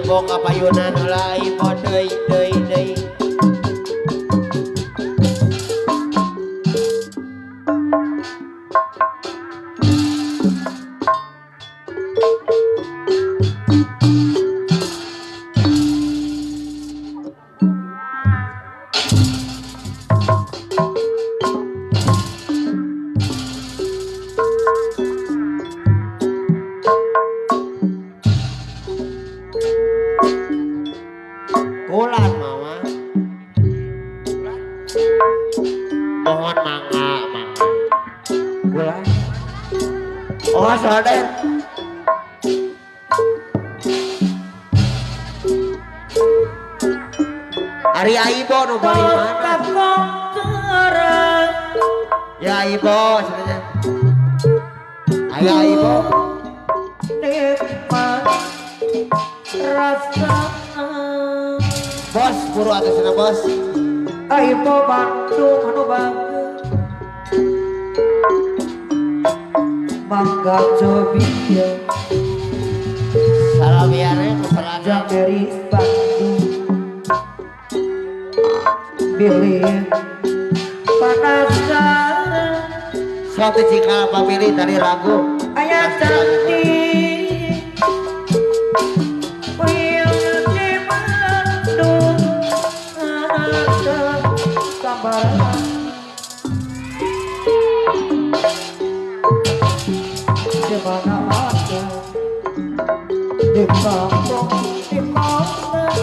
ibu kapayunan ulah ibu deui. Ulan mama. Mohon mangga. Ulan. Oh saudara. Ari aibo nu bari mana? Ya aibo sebenarnya. Ayo aibo. Rasa Bos, buru atasnya bos. aibo Bandung anu bagus mangga cobi Salam biare keseragam. jam dari Bandung pilih panasan Suatu cikal pamili dari lagu. ayah cantik di mana ada di kampung di kota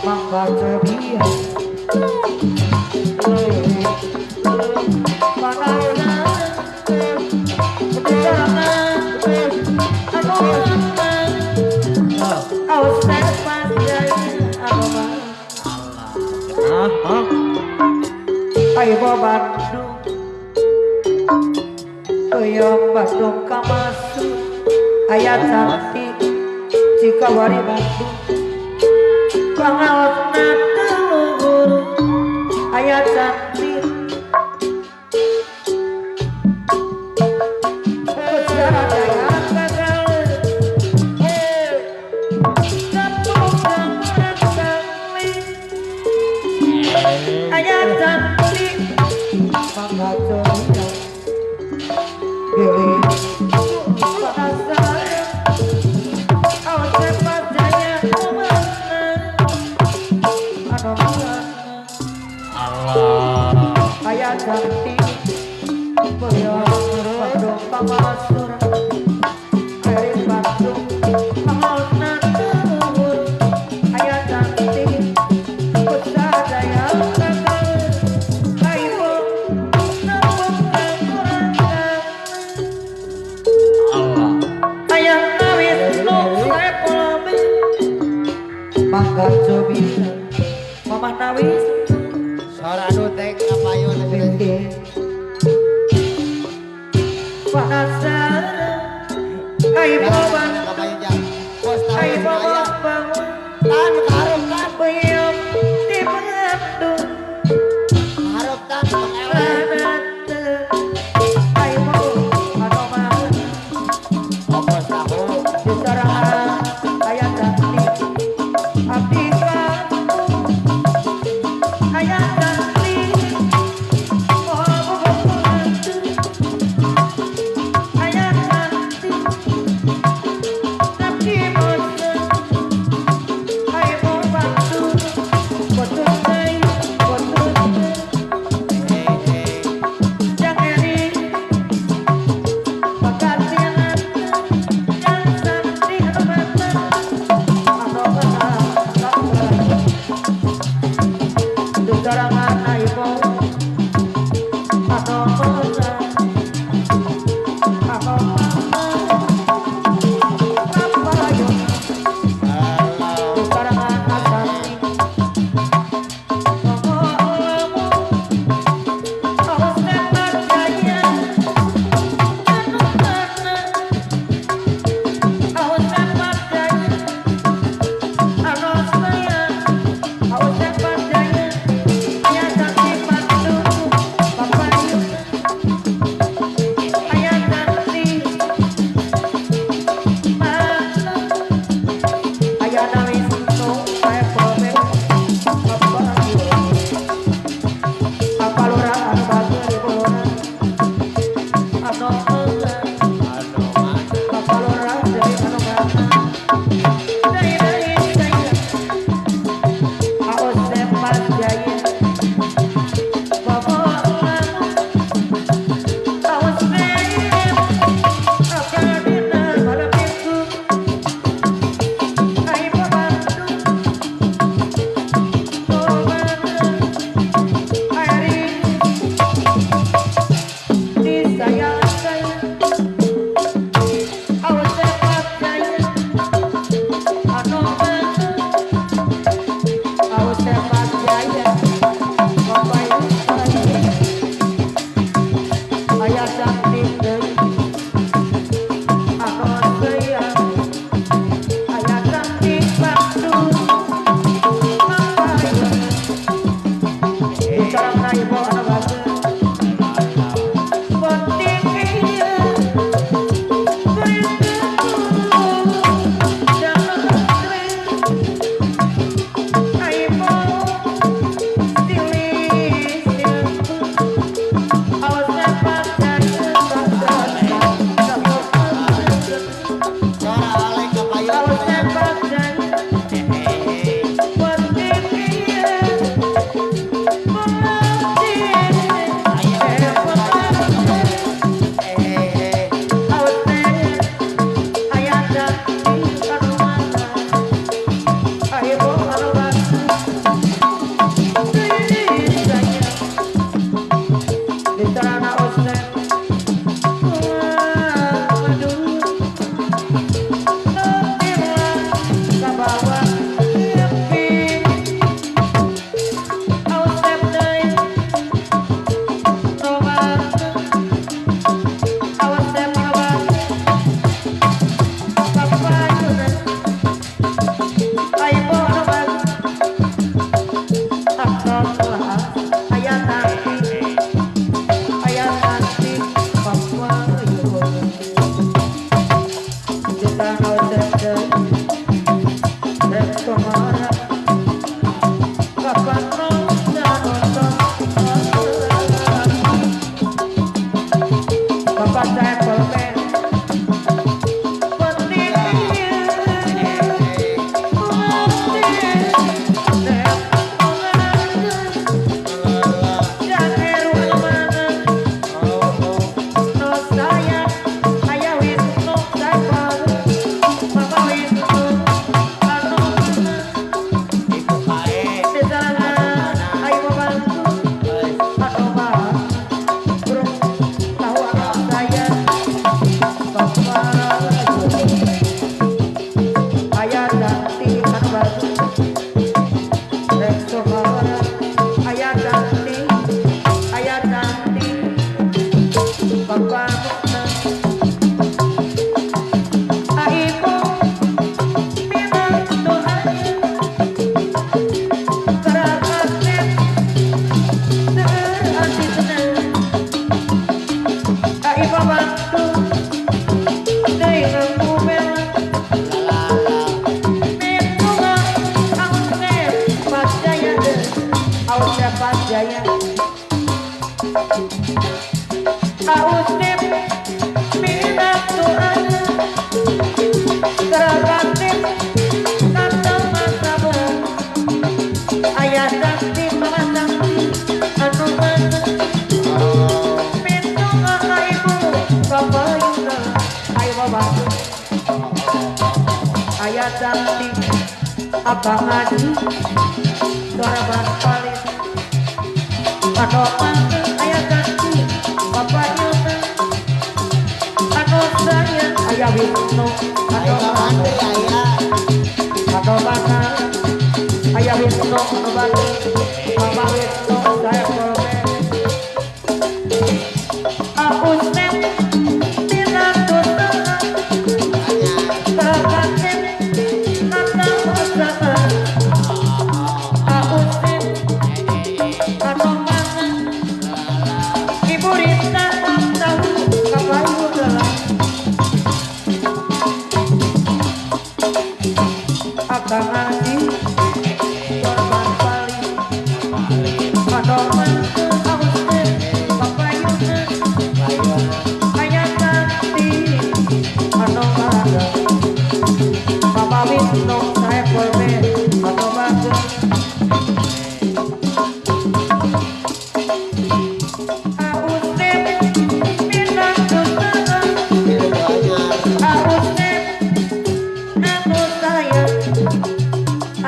mangga ceria aibo Bandung Oyong Bandung kamasuk ayat cantik jika wari Bandung pangaosna luhur ayat cantik ayat cantik mangga ceria pilih panasan awas cepat jaya ayat cantik Boyong Bandung pamasur dari Bandung pangaosna luhur ayat cantik Putra Jaya aibo ayah nawis nu sepolobe mangga cobi mamah nawis Sora anu teh kapayun. gede panasan aibo Bandung Kapayun jang. Bos tahu aibo saya. bangun Tan hareup tan. Boyong di Bandung Hareup tan pengewe. aibo anu mah Oh bos tahu. di sorangan ayat cantik abdi ayat cantik ayat cantik tapi bosan aibo Jaya Austin minat Tuhan tergantin kata masa ayah sakti mama sakti anu mana minum ibu bapak yuna ayo bapak ayah sakti abang ngaji suara paling Adopan ayah ganti bapak Yuna Ado saya ayah Wisnu Adopan Adopan ayah Wisnu Adopan bapak Wisnu saya kolbe aku sen tidak tutup tergantin kata usaha aku sen Adopan Ibu Rita tahu kapayu dalam akan ngaji korban paling padoman austin kapayuna ayat nanti padomada Papa Wisnu saya kolbe padomada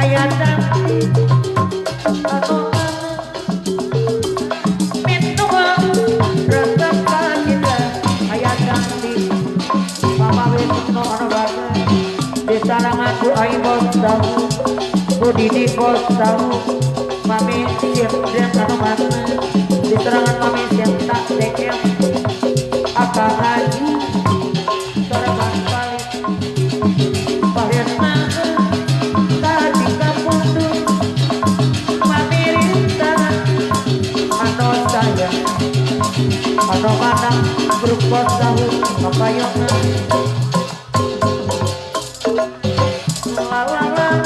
ayat nanti atau minum rasakan kita ayat nanti Mama Wisnu Anabata di sana ngaku ayo bos tahu budi di bos tahu mami siap dan Anabata di serangan mami siap tak dekem akan lagi serangan balik Parena Anak-anak grup bos tahu kapayona la la la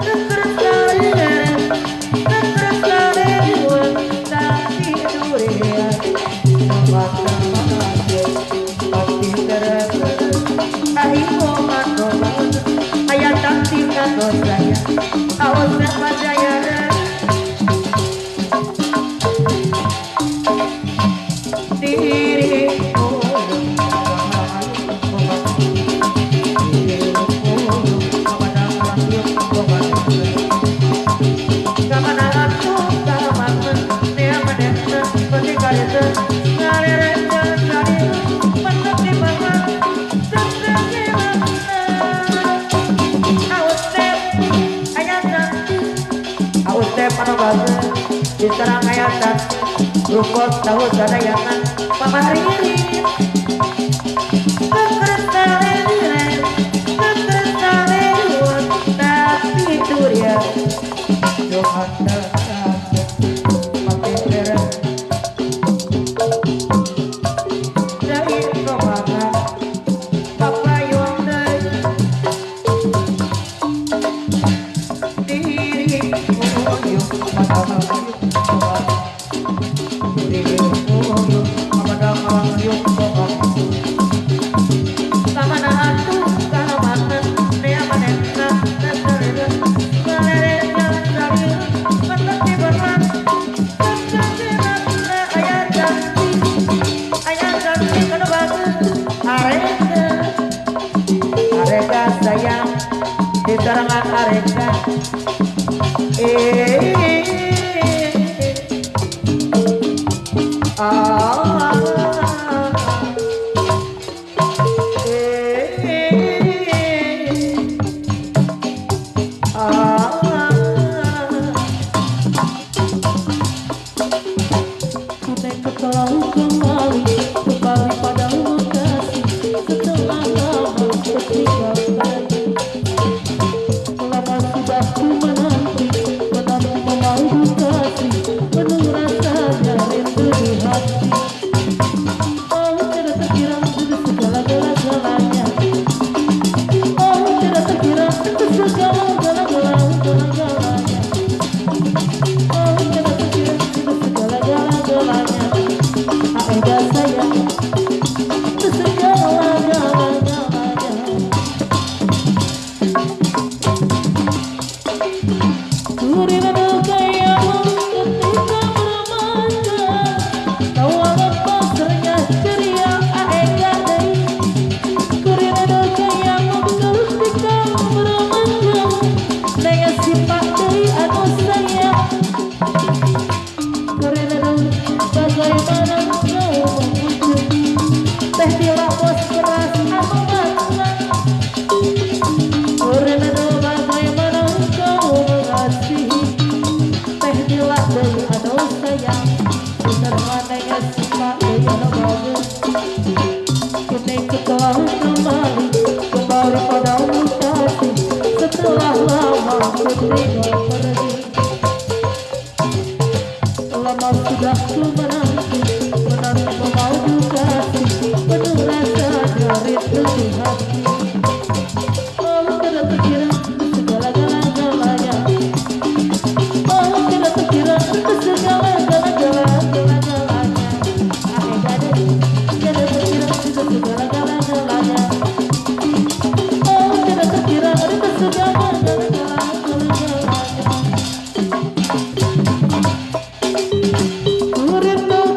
Terus awas percaya diriku diserang ayatan rumput tahu sadayangan pamariri tapi itu dia Tuhan pakai beres dari rombongan Papa Yonde diriku yuk sayang di serangan areka Urip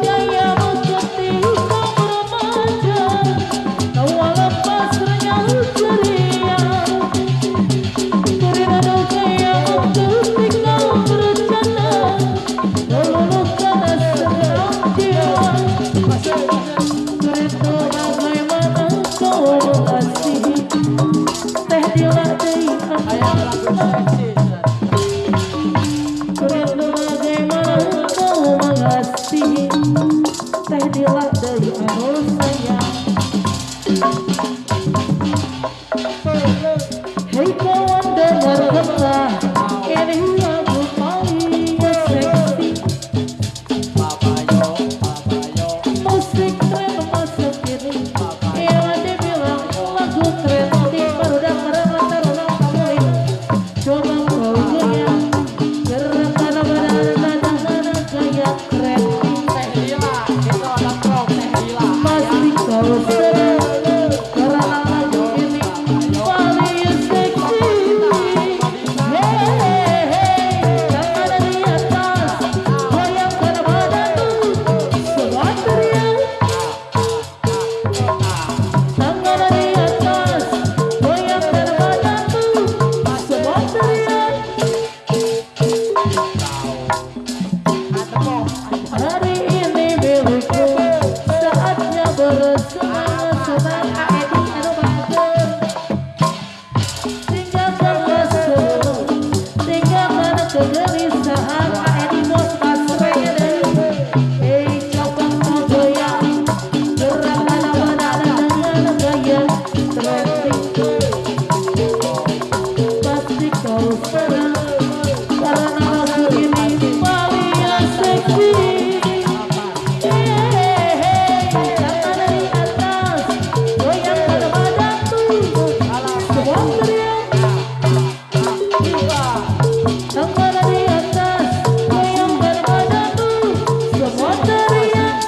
kegelisahan Pak Edi Bos Baswedan. Coba kau goyang gerakan badan dengan gaya terusik. Pasti kau senang karena aku ini paling seksi. Tangan dari atas goyangkan badanmu, semua teriak. Tangan dari atas goyangkan badanmu, semua teriak.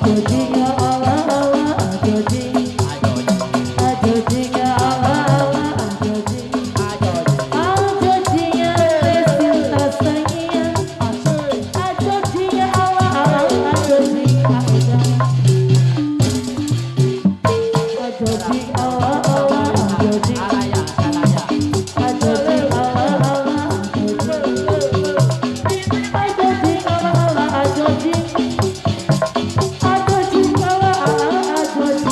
Ajojinya Allah Allah ajoji, ajojinya Allah Allah ajoji, ajojinya cinta sayang, ajojinya Allah Allah ajoji, ajoji Allah Allah ajoji, ajoji Allah Allah ajoji, ajoji Allah Allah ajoji.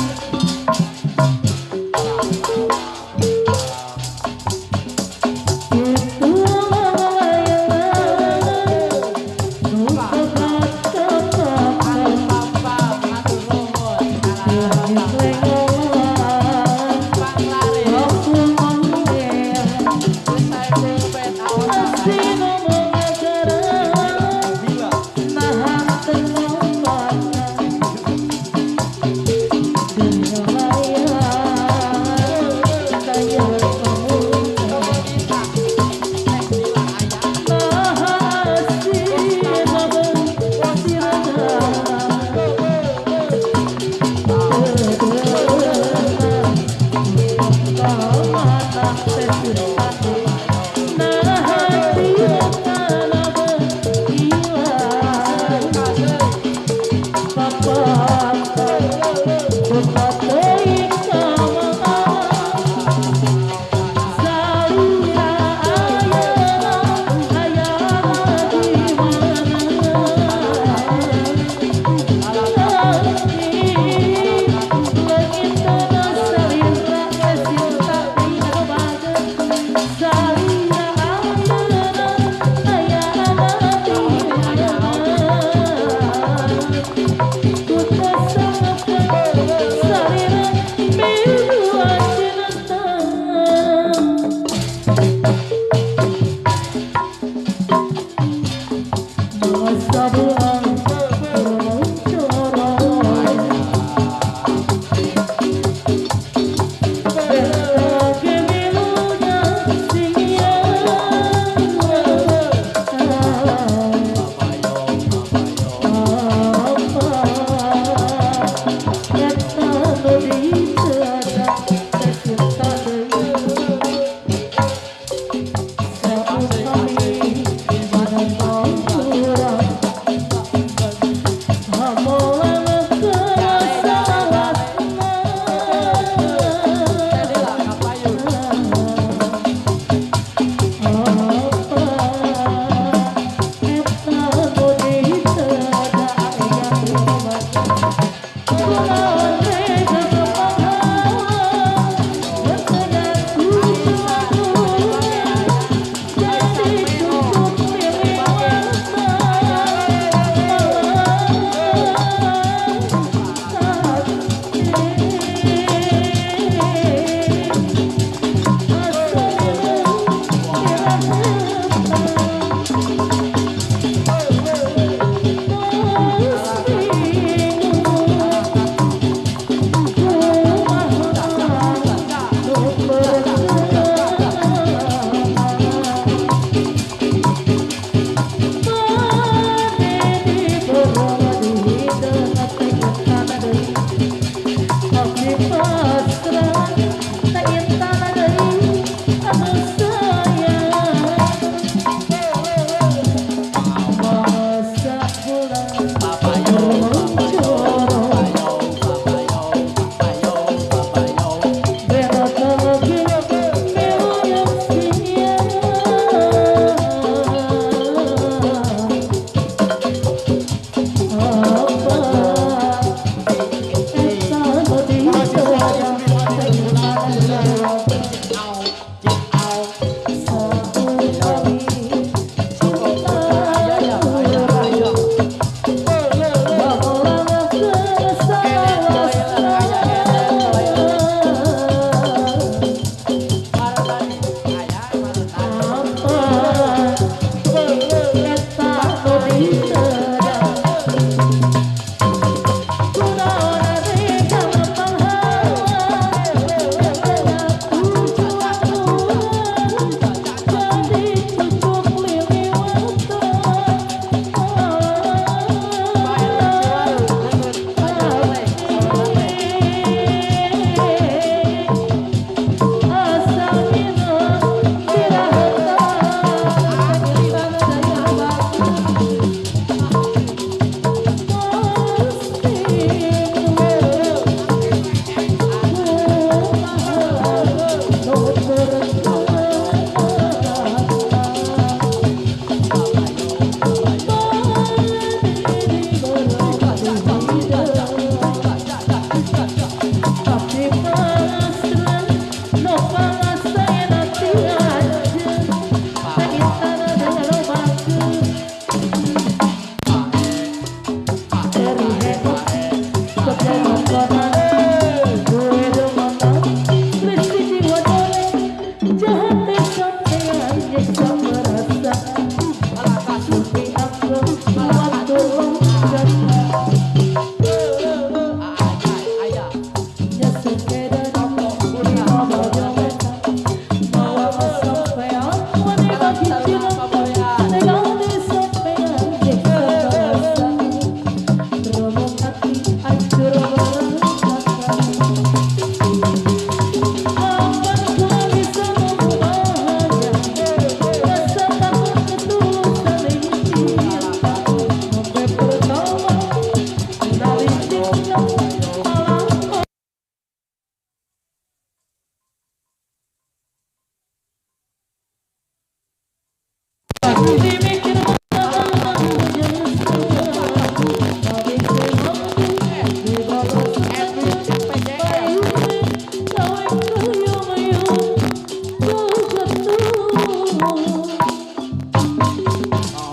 Sabu